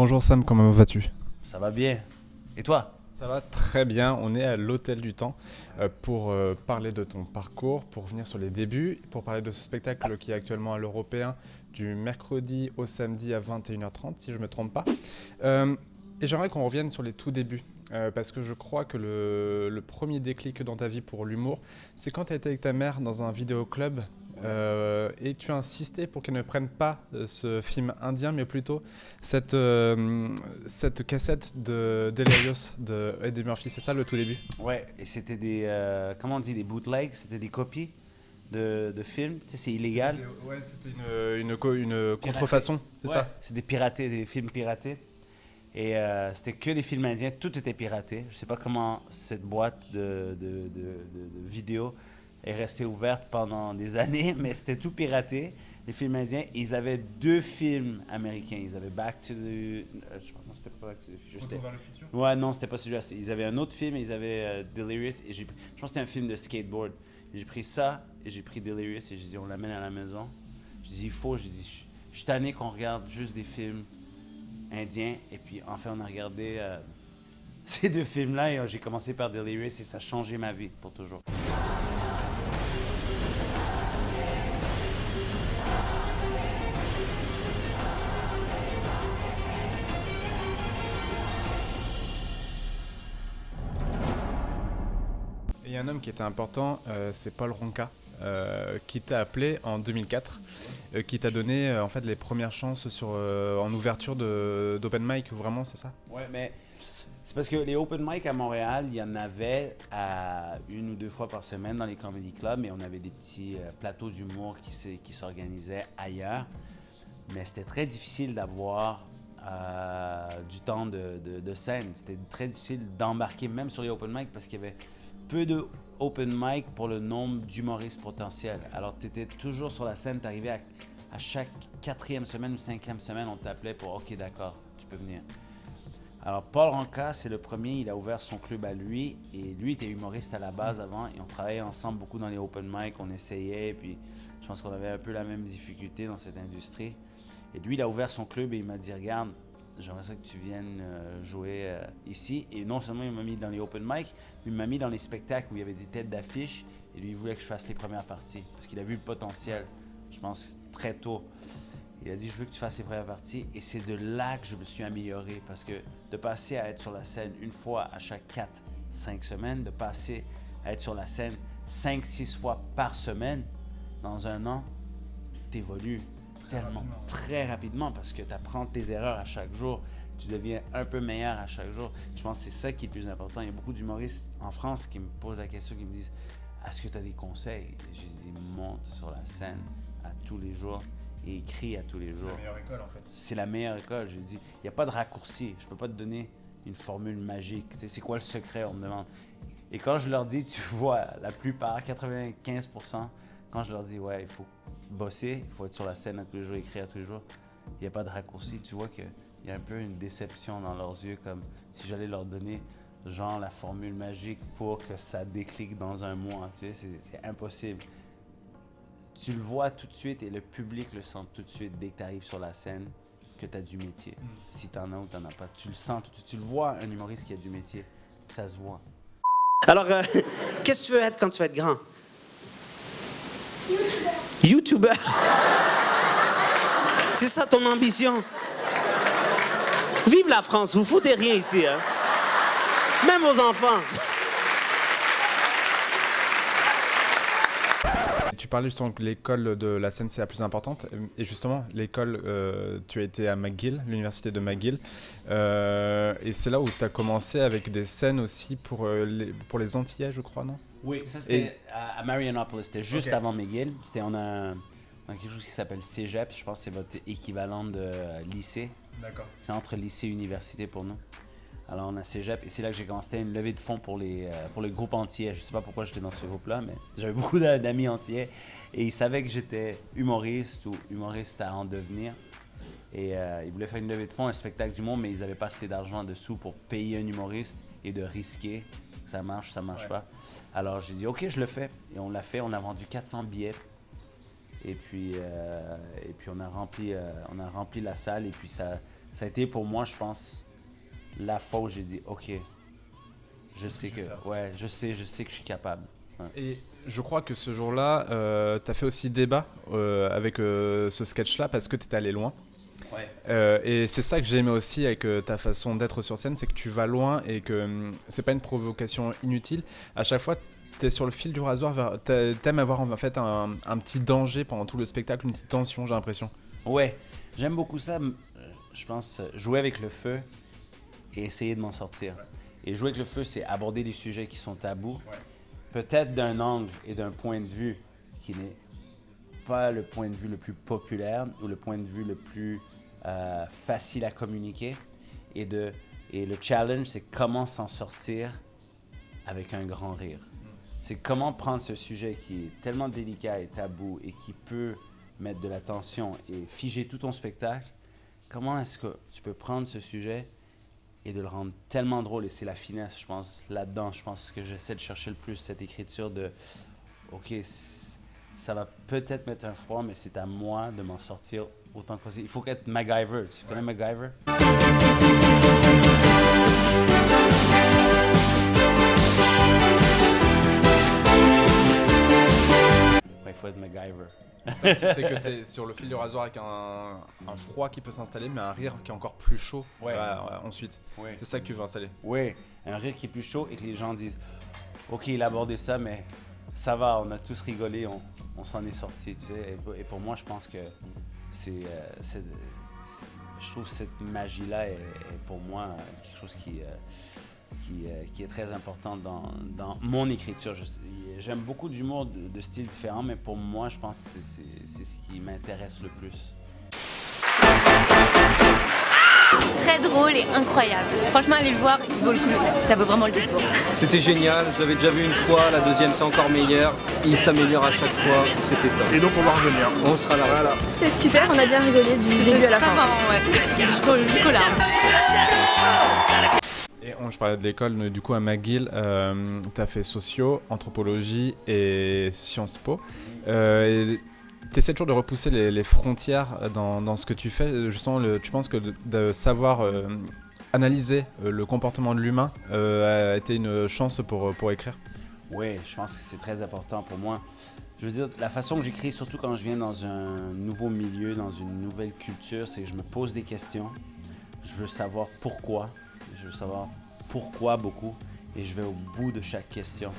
Bonjour Sam, comment vas-tu? Ça va bien. Et toi? Ça va très bien, on est à l'Hôtel du Temps pour parler de ton parcours, pour revenir sur les débuts, pour parler de ce spectacle qui est actuellement à l'Européen du mercredi au samedi à 21h30 si je ne me trompe pas. Et j'aimerais qu'on revienne sur les tout débuts. Parce que je crois que le premier déclic dans ta vie pour l'humour, c'est quand tu étais avec ta mère dans un vidéoclub et tu as insisté pour qu'elle ne prenne pas ce film indien, mais plutôt cette cassette de Delirious de Eddie Murphy. C'est ça le tout début? Ouais, et c'était comment on dit, des bootlegs, c'était des copies de films. Tu sais, c'est illégal. Ouais, c'était une contrefaçon, c'est Ouais, ça? c'est des films piratés. Et c'était que des films indiens, tout était piraté. Je sais pas comment cette boîte de vidéos est restée ouverte pendant des années, mais c'était tout piraté, les films indiens. Ils avaient deux films américains. Ils avaient Back to the... je pense que c'était pas Back to the Future. Retour vers le futur? Ouais, non, c'était pas celui-là. Ils avaient un autre film, ils avaient Delirious. Et je pense que c'était un film de skateboard. J'ai pris ça et j'ai pris Delirious et j'ai dit on l'amène à la maison. J'ai dit il faut, j'ai dit je suis tanné qu'on regarde juste des films indien. Et puis, enfin, on a regardé ces deux films-là et j'ai commencé par Delirious et ça a changé ma vie pour toujours. Et il y a un homme qui était important, c'est Paul Ronca, qui t'a appelé en 2004, qui t'a donné en fait les premières chances en ouverture d'open mic, vraiment, c'est ça? Ouais, mais c'est parce que les open mic à Montréal, il y en avait une ou deux fois par semaine dans les comedy clubs, mais on avait des petits plateaux d'humour qui s'organisaient ailleurs. Mais c'était très difficile d'avoir du temps de scène. C'était très difficile d'embarquer même sur les open mic parce qu'il y avait peu de open mic pour le nombre d'humoristes potentiels. Alors, tu étais toujours sur la scène, tu arrivais à chaque 4e semaine ou 5e semaine, on t'appelait pour « OK, d'accord, tu peux venir ». Alors, Paul Ronca, c'est le premier, il a ouvert son club à lui, et lui était humoriste à la base avant, et on travaillait ensemble beaucoup dans les open mic, on essayait, puis je pense qu'on avait un peu la même difficulté dans cette industrie. Et lui, il a ouvert son club et il m'a dit « Regarde, j'aimerais ça que tu viennes jouer ici ». Et non seulement il m'a mis dans les open mic, mais il m'a mis dans les spectacles où il y avait des têtes d'affiche. Et lui, il voulait que je fasse les premières parties parce qu'il a vu le potentiel, je pense, très tôt. Il a dit, je veux que tu fasses les premières parties. Et c'est de là que je me suis amélioré parce que de passer à être sur la scène une fois à chaque 4-5 semaines, de passer à être sur la scène 5-6 fois par semaine dans un an, t'évolues tellement, très rapidement parce que tu apprends tes erreurs à chaque jour. Tu deviens un peu meilleur à chaque jour. Je pense que c'est ça qui est le plus important. Il y a beaucoup d'humoristes en France qui me posent la question, qui me disent « Est-ce que tu as des conseils? » J'ai dit « Monte sur la scène à tous les jours et écris à tous les jours. » C'est la meilleure école en fait. C'est la meilleure école. J'ai dit « Il n'y a pas de raccourci. Je ne peux pas te donner une formule magique. Tu sais, c'est quoi le secret? » On me demande. Et quand je leur dis, tu vois, la plupart, 95%, quand je leur dis « Ouais, il faut bosser, il faut être sur la scène à tous les jours, écrire à tous les jours. » Il n'y a pas de raccourci. Tu vois qu'il y a un peu une déception dans leurs yeux, comme si j'allais leur donner genre la formule magique pour que ça déclique dans un mois. Tu sais, c'est impossible. Tu le vois tout de suite et le public le sent tout de suite dès que tu arrives sur la scène que tu as du métier. Si tu en as ou tu n'en as pas, tu le sens tout de suite. Tu le vois, un humoriste qui a du métier, ça se voit. Alors, qu'est-ce que tu veux être quand tu vas être grand? YouTuber. C'est ça ton ambition? Vive la France, vous foutez rien ici, hein? Même vos enfants. Tu parlais justement que l'école de la scène c'est la plus importante et justement l'école, tu as été à McGill, l'université de McGill et c'est là où tu as commencé avec des scènes aussi pour les Antillais je crois, non? Oui, ça c'était à Marianopolis, c'était juste avant McGill. On a quelque chose qui s'appelle Cégep, je pense que c'est votre équivalent de lycée. D'accord. C'est entre lycée et université pour nous. Alors on a Cégep et c'est là que j'ai commencé une levée de fonds pour le groupe antillais. Je sais pas pourquoi j'étais dans ce groupe-là, mais j'avais beaucoup d'amis antillais et ils savaient que j'étais humoriste ou humoriste à en devenir. Et ils voulaient faire une levée de fonds, un spectacle du monde, mais ils n'avaient pas assez d'argent dessous pour payer un humoriste et de risquer que ça marche pas. Alors j'ai dit ok, je le fais et on l'a fait. On a vendu 400 billets Et puis on a rempli la salle. Et puis ça a été pour moi, je pense, la fois où j'ai dit, OK, je sais que je sais que je suis capable. Ouais. Et je crois que ce jour-là, tu as fait aussi débat avec ce sketch-là parce que tu étais allé loin. Ouais. Et c'est ça que j'ai aimé aussi avec ta façon d'être sur scène, c'est que tu vas loin et que c'est pas une provocation inutile. À chaque fois, tu es sur le fil du rasoir, t'aimes avoir en fait un petit danger pendant tout le spectacle, une petite tension, j'ai l'impression. Ouais, j'aime beaucoup ça. Je pense jouer avec le feu et essayer de m'en sortir. Et jouer avec le feu, c'est aborder des sujets qui sont tabous, peut-être d'un angle et d'un point de vue qui n'est pas le point de vue le plus populaire ou le point de vue le plus facile à communiquer. Et le challenge, c'est comment s'en sortir avec un grand rire. C'est comment prendre ce sujet qui est tellement délicat et tabou et qui peut mettre de la tension et figer tout ton spectacle. Comment est-ce que tu peux prendre ce sujet et de le rendre tellement drôle? Et c'est la finesse, je pense, là-dedans. Je pense que j'essaie de chercher le plus cette écriture de « OK, ça va peut-être mettre un froid, mais c'est à moi de m'en sortir autant que possible. » Il faut qu'être MacGyver. Tu connais MacGyver? Il faut être MacGyver. En fait, tu sais que tu es sur le fil du rasoir avec un froid qui peut s'installer, mais un rire qui est encore plus chaud ensuite. Ouais. C'est ça que tu veux installer. Oui, un rire qui est plus chaud et que les gens disent « OK, il a abordé ça, mais ça va, on a tous rigolé, on s'en est sortis. » Tu sais? Et pour moi, je pense que je trouve que cette magie-là est pour moi quelque chose qui est très important dans mon écriture. J'aime beaucoup d'humour de styles différents, mais pour moi, je pense que c'est ce qui m'intéresse le plus. Très drôle et incroyable. Franchement, allez le voir, il vaut le coup. Ça vaut vraiment le détour. C'était génial, je l'avais déjà vu une fois, la deuxième c'est encore meilleur. Il s'améliore à chaque fois, c'était top. Et donc on va revenir. On sera là. Voilà. C'était super, on a bien rigolé du début à la fin. Marrant, ouais. Jusqu'aux larmes. Et je parlais de l'école, du coup à McGill, tu as fait socio, anthropologie et Sciences Po. Tu essaies toujours de repousser les frontières dans ce que tu fais. Justement, tu penses que de savoir analyser le comportement de l'humain a été une chance pour écrire? Oui, je pense que c'est très important pour moi. Je veux dire, la façon que j'écris, surtout quand je viens dans un nouveau milieu, dans une nouvelle culture, c'est que je me pose des questions. Je veux savoir pourquoi. Je veux savoir pourquoi beaucoup. Et je vais au bout de chaque question.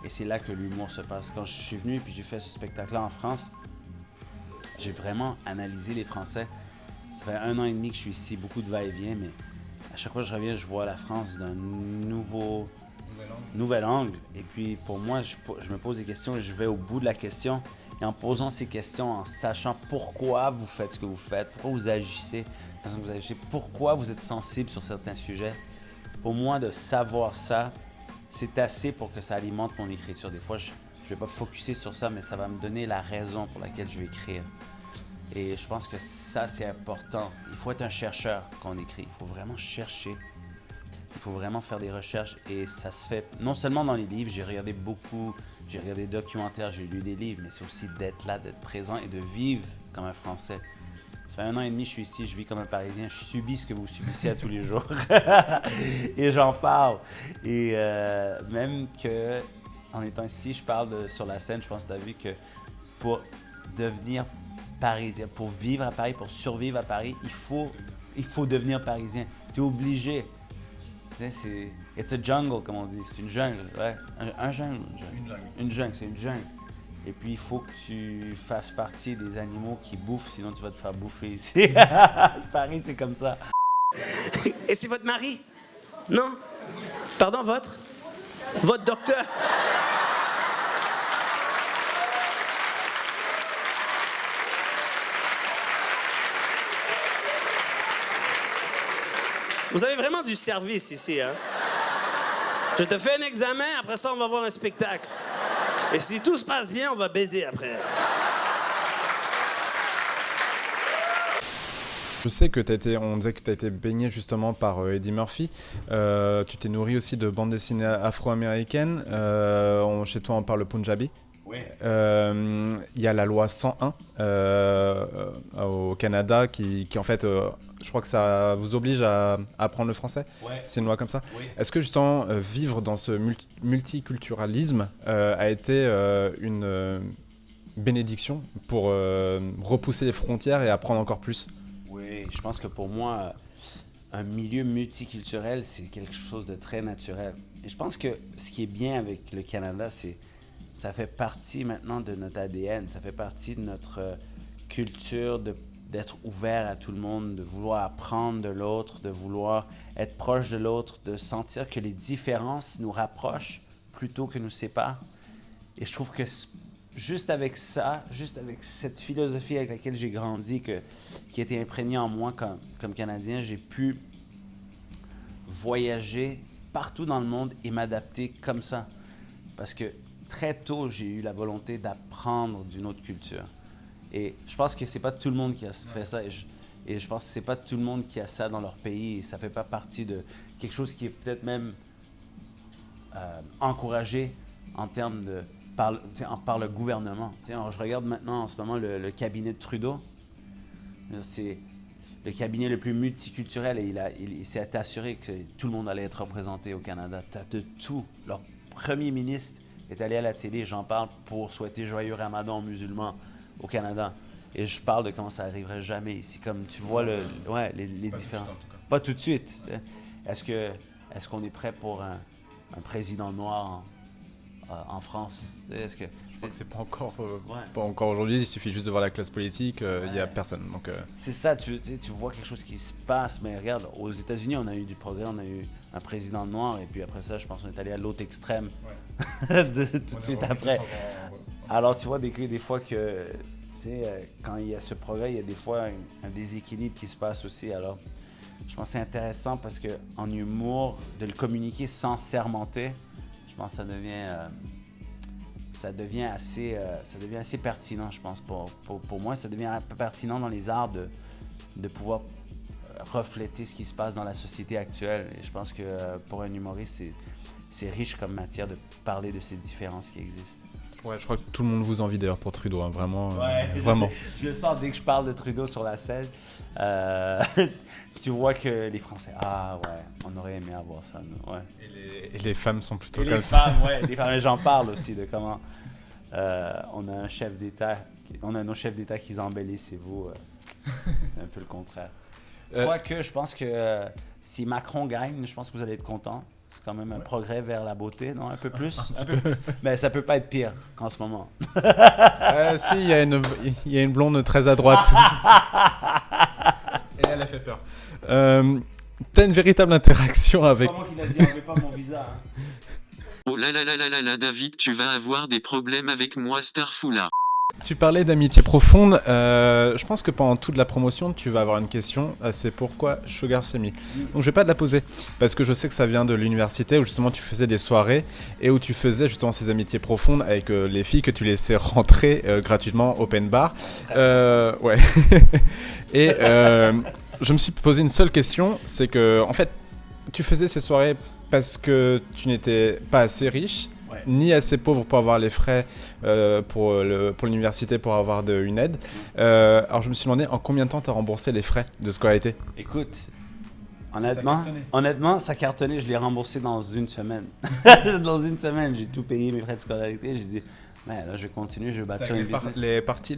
Et c'est là que l'humour se passe. Quand je suis venu et puis j'ai fait ce spectacle-là en France, j'ai vraiment analysé les Français. Ça fait 1 an et demi que je suis ici, beaucoup de va-et-vient, mais à chaque fois que je reviens, je vois la France d'un nouvel angle. Et puis pour moi, je me pose des questions et je vais au bout de la question. Et en posant ces questions, en sachant pourquoi vous faites ce que vous faites, pourquoi vous agissez, pourquoi vous êtes sensible sur certains sujets, pour moi, de savoir ça, c'est assez pour que ça alimente mon écriture. Des fois, je ne vais pas focusser sur ça, mais ça va me donner la raison pour laquelle je vais écrire. Et je pense que ça, c'est important. Il faut être un chercheur quand on écrit. Il faut vraiment chercher. Il faut vraiment faire des recherches. Et ça se fait non seulement dans les livres. J'ai regardé des documentaires, j'ai lu des livres, mais c'est aussi d'être là, d'être présent et de vivre comme un Français. Ça fait 1 an et demi que je suis ici, je vis comme un Parisien. Je subis ce que vous subissez à tous les jours. Et j'en parle. Et même que... En étant ici, je parle sur la scène, je pense que tu as vu que pour devenir Parisien, pour vivre à Paris, pour survivre à Paris, il faut devenir Parisien. Tu es obligé. Tu sais, it's a jungle, comme on dit. C'est une jungle, ouais. Un jungle. Une jungle, c'est une jungle. Et puis, il faut que tu fasses partie des animaux qui bouffent, sinon tu vas te faire bouffer ici. Paris, c'est comme ça. Et c'est votre mari? Non? Pardon, votre? Votre docteur? Vous avez vraiment du service ici, hein? Je te fais un examen, après ça, on va voir un spectacle. Et si tout se passe bien, on va baiser après. Je sais que on disait que tu as été baigné justement par Eddie Murphy. Tu t'es nourri aussi de bandes dessinées afro-américaines. Chez toi, on parle punjabi. Oui. Il y a la loi 101 au Canada qui en fait, je crois que ça vous oblige à apprendre le français. Ouais. C'est une loi comme ça. Oui. Est-ce que justement vivre dans ce multiculturalisme a été une bénédiction pour repousser les frontières et apprendre encore plus? Oui, je pense que pour moi, un milieu multiculturel, c'est quelque chose de très naturel. Et je pense que ce qui est bien avec le Canada, c'est ça fait partie maintenant de notre ADN, ça fait partie de notre culture d'être ouvert à tout le monde, de vouloir apprendre de l'autre, de vouloir être proche de l'autre, de sentir que les différences nous rapprochent plutôt que nous séparent. Et je trouve que juste avec ça, juste avec cette philosophie avec laquelle j'ai grandi, qui a été imprégnée en moi comme Canadien, j'ai pu voyager partout dans le monde et m'adapter comme ça. Parce que très tôt, j'ai eu la volonté d'apprendre d'une autre culture. Et je pense que c'est pas tout le monde qui a fait ça. Et je pense que c'est pas tout le monde qui a ça dans leur pays. Et ça fait pas partie de quelque chose qui est peut-être même encouragé en termes de par le gouvernement. Alors, je regarde maintenant en ce moment le cabinet de Trudeau. C'est le cabinet le plus multiculturel et il s'est assuré que tout le monde allait être représenté au Canada. Tu as de tout. Leur premier ministre est allé à la télé, j'en parle, pour souhaiter joyeux Ramadan aux musulmans au Canada. Et je parle de comment ça n'arriverait jamais ici. Comme tu vois les différents... Pas tout de suite. Est-ce qu'on est prêt pour un président noir en France? Est-ce que... Je crois que c'est pas encore aujourd'hui, il suffit juste de voir la classe politique, il n'y a personne. Donc, C'est ça, tu vois quelque chose qui se passe, mais regarde, aux États-Unis, on a eu du progrès, on a eu un président noir, et puis après ça, je pense qu'on est allé à l'autre extrême tout de suite après. Alors, tu vois des fois que, quand il y a ce progrès, il y a des fois un déséquilibre qui se passe aussi. Alors, je pense que c'est intéressant parce qu'en humour, de le communiquer sans sermenter, je pense que ça devient assez pertinent, je pense, pour moi. Ça devient un peu pertinent dans les arts de pouvoir refléter ce qui se passe dans la société actuelle. Et je pense que pour un humoriste, c'est riche comme matière de parler de ces différences qui existent. Ouais, je crois que tout le monde vous envie d'ailleurs pour Trudeau, hein, vraiment. Vraiment. Je le sens dès que je parle de Trudeau sur la scène. Tu vois que les Français, on aurait aimé avoir ça. Nous. Ouais. Et les femmes sont plutôt et comme les ça. Femmes, ouais, les femmes, j'en parle aussi de comment on a un chef d'État, on a nos chefs d'État qui embellissent et vous, c'est un peu le contraire. Quoique, je pense que si Macron gagne, je pense que vous allez être content. C'est quand même un progrès vers la beauté, non? Un peu plus? Mais ça peut pas être pire qu'en ce moment. Si, il y a une blonde très à droite. Et elle a fait peur. T'as une véritable interaction avec... C'est pas moi qui l'a dit, on veut pas mon visa. Hein. Oh là là là là là là, David, tu vas avoir des problèmes avec moi, Starfoula. Tu parlais d'amitié profonde. Je pense que pendant toute la promotion, tu vas avoir une question. C'est pourquoi Sugar Semi. Donc je vais pas te la poser parce que je sais que ça vient de l'université où justement tu faisais des soirées et où tu faisais justement ces amitiés profondes avec les filles que tu laissais rentrer gratuitement open bar. Ouais. Et je me suis posé une seule question, c'est que en fait, tu faisais ces soirées parce que tu n'étais pas assez riche. Ni assez pauvre pour avoir les frais pour l'université, pour avoir une aide. Alors je me suis demandé en combien de temps tu as remboursé les frais de scolarité? Écoute, honnêtement, ça cartonnait, je l'ai remboursé dans une semaine. Dans une semaine, j'ai tout payé, mes frais de scolarité. J'ai dit, là je vais continuer, je vais bâtir une business. Les parties?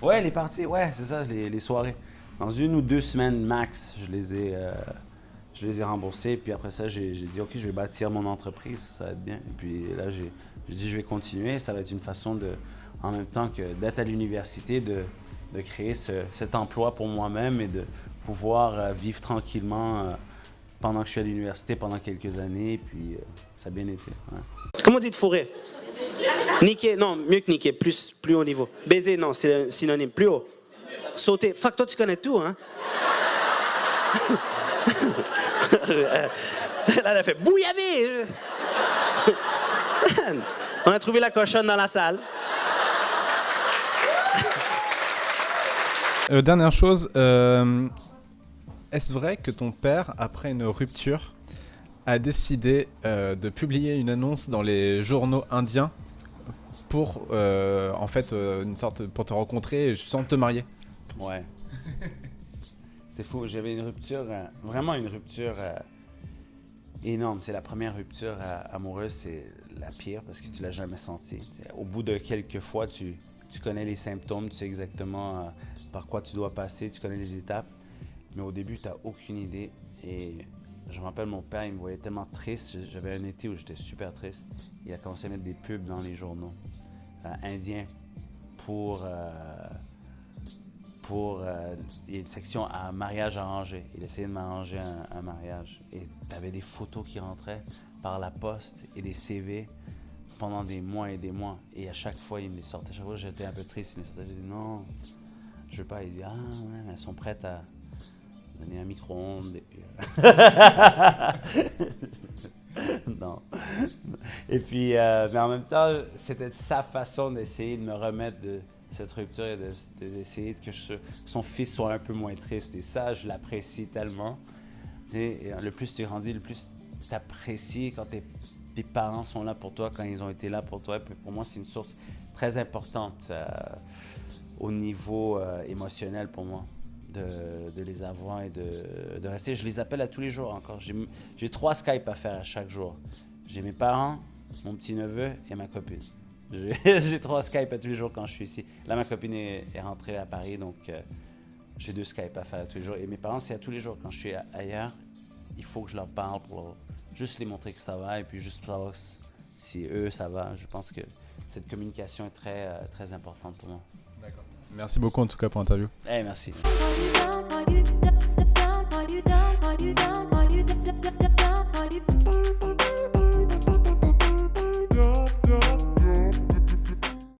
Ouais, les parties, ouais, c'est ça, les soirées. Dans 1 ou 2 semaines max, je les ai remboursés, puis après ça, j'ai dit, OK, je vais bâtir mon entreprise, ça va être bien. Et puis là, j'ai dit, je vais continuer. Ça va être une façon en même temps que d'être à l'université, de créer cet emploi pour moi-même et de pouvoir vivre tranquillement pendant que je suis à l'université, pendant quelques années. Puis ça a bien été. Ouais. Comment on dit de fourrer? Niquer, non, mieux que niquer, plus haut niveau. Baiser, non, c'est un synonyme, plus haut. Sauter, fuck, toi tu connais tout, hein? Là, elle a fait bouillavé. On a trouvé la cochonne dans la salle. Dernière chose, est-ce vrai que ton père, après une rupture, a décidé de publier une annonce dans les journaux indiens pour, en fait, une sorte pour te rencontrer sans te marier. Ouais. C'était fou. J'avais une rupture, vraiment une rupture énorme. C'est la première rupture amoureuse, c'est la pire parce que tu l'as jamais senti. Au bout de quelques fois, tu connais les symptômes, tu sais exactement par quoi tu dois passer, tu connais les étapes. Mais au début, tu n'as aucune idée. Et je me rappelle, mon père, il me voyait tellement triste. J'avais un été où j'étais super triste. Il a commencé à mettre des pubs dans les journaux indiens pour il y a une section à mariage arrangé. Il essayait de m'arranger un mariage. Et tu avais des photos qui rentraient par la poste et des CV pendant des mois et des mois. Et à chaque fois, il me les sortait. À chaque fois, j'étais un peu triste. Il me sortait. J'ai dit non, je veux pas. Il dit, ah ouais, elles sont prêtes à donner un micro-ondes. Et puis, non. Et puis, mais en même temps, c'était sa façon d'essayer de me remettre de cette rupture et d'essayer que son fils soit un peu moins triste. Et ça, je l'apprécie tellement. Tu sais, le plus tu grandis, le plus tu apprécies quand tes parents sont là pour toi, quand ils ont été là pour toi. Et puis pour moi, c'est une source très importante au niveau émotionnel pour moi, de les avoir et de rester. Je les appelle à tous les jours encore. J'ai 3 Skype à faire à chaque jour. J'ai mes parents, mon petit-neveu et ma copine. J'ai 3 Skype à tous les jours quand je suis ici. Là, ma copine est rentrée à Paris, donc j'ai 2 Skype à faire à tous les jours. Et mes parents, c'est à tous les jours. Quand je suis ailleurs, il faut que je leur parle pour juste les montrer que ça va et puis juste savoir si eux, ça va. Je pense que cette communication est très, très importante pour moi. D'accord. Merci beaucoup en tout cas pour l'interview. Hey, merci.